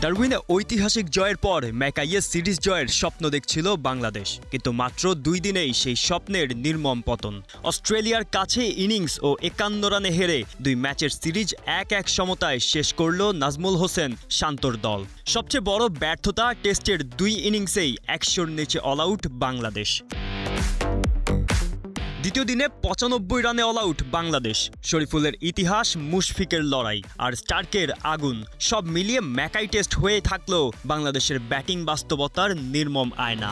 ডারউইনে ঐতিহাসিক জয়ের পর ম্যাকাইয়ে সিরিজ জয়ের স্বপ্ন দেখছিল বাংলাদেশ, কিন্তু মাত্র 2 দিনেই সেই স্বপ্নের নির্মম পতন। অস্ট্রেলিয়ার কাছে ইনিংস ও 51 রানে হেরে 2 ম্যাচের সিরিজ 1-1 সমতায় শেষ করল নাজমুল হোসেন শান্তর দল। সবচেয়ে বড় ব্যর্থতা, টেস্টের 2 ইনিংসেই 100-র নিচে অল আউট বাংলাদেশ। দ্বিতীয় দিনে 95 রানে অল আউট বাংলাদেশ। শরীফুলের ইতিহাস, মুশফিকের লড়াই আর স্টার্কের আগুন সব মিলিয়ে ম্যাকাই টেস্ট হয়ে থাকলো বাংলাদেশের ব্যাটিং বাস্তবতার নির্মম আয়না।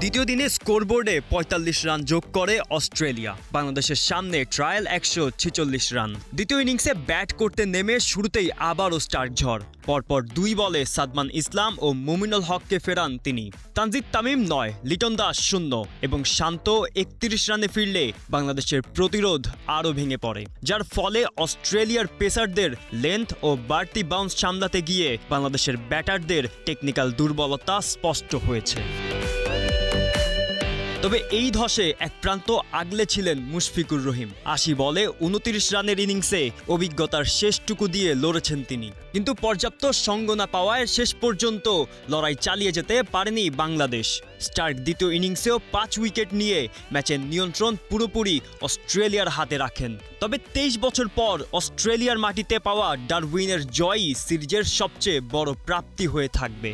দ্বিতীয় দিনে স্কোরবোর্ডে 45 রান যোগ করে অস্ট্রেলিয়া। বাংলাদেশের সামনে ট্রায়াল 146 রান। দ্বিতীয় ইনিংসে ব্যাট করতে নেমে শুরুতেই আবারও স্টার্ক ঝড়। পরপর 2 বলে সাদমান ইসলাম ও মুমিনুল হককে ফেরান তিনি। তানজিদ তামিম 9, লিটন দাস 0 এবং শান্ত 31 রানে ফিরলে বাংলাদেশের প্রতিরোধ আরও ভেঙে পড়ে, যার ফলে অস্ট্রেলিয়ার পেসারদের লেন্থ ও বাড়তি বাউন্স সামলাতে গিয়ে বাংলাদেশের ব্যাটারদের টেকনিক্যাল দুর্বলতা স্পষ্ট হয়েছে। তবে এই ধসে এক প্রান্ত আগলে ছিলেন মুশফিকুর রহিম। 80 বলে 29 রানের ইনিংসে অভিজ্ঞতার শেষটুকু দিয়ে লড়েছেন তিনি, কিন্তু পর্যাপ্ত সঙ্গ না পাওয়ায় শেষ পর্যন্ত লড়াই চালিয়ে যেতে পারেনি বাংলাদেশ। স্টার্ক দ্বিতীয় ইনিংসেও 5 উইকেট নিয়ে ম্যাচের নিয়ন্ত্রণ পুরোপুরি অস্ট্রেলিয়ার হাতে রাখেন। তবে 23 বছর পর অস্ট্রেলিয়ার মাটিতে পাওয়া ডারউইনের জয়ই সিরিজের সবচেয়ে বড় প্রাপ্তি হয়ে থাকবে।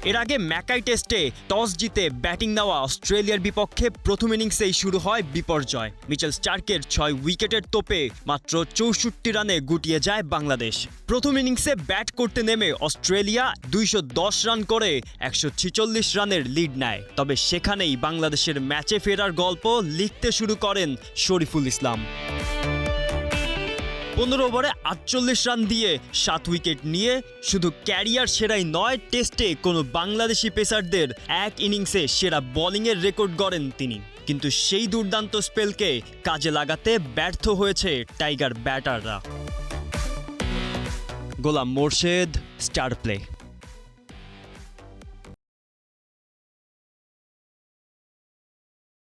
এর আগে ম্যাকাই টেস্টে টস জিতে ব্যাটিং নেওয়া অস্ট্রেলিয়ার বিপক্ষে প্রথম ইনিংসেই শুরু হয় বিপর্যয়। মিচেল স্টার্কের 6 উইকেটের তোপে মাত্র 64 রানে গুটিয়ে যায় বাংলাদেশ। প্রথম ইনিংসে ব্যাট করতে নেমে অস্ট্রেলিয়া 210 রান করে 146 রানের লিড নেয়। তবে সেখানেই বাংলাদেশের ম্যাচে ফেরার গল্প লিখতে শুরু করেন শরীফুল ইসলাম। 15 ওভারে 48 রান দিয়ে 7 উইকেট নিয়ে শুধু ক্যারিয়ার সেরাই নয়, টেস্টে কোনো বাংলাদেশি পেসারদের এক ইনিংসে সেরা বোলিংয়ের রেকর্ড গড়েন তিনি। কিন্তু সেই দুর্দান্ত স্পেলকে কাজে লাগাতে ব্যর্থ হয়েছে টাইগার ব্যাটাররা। গোলাম মোর্শেদ, স্টার প্লে।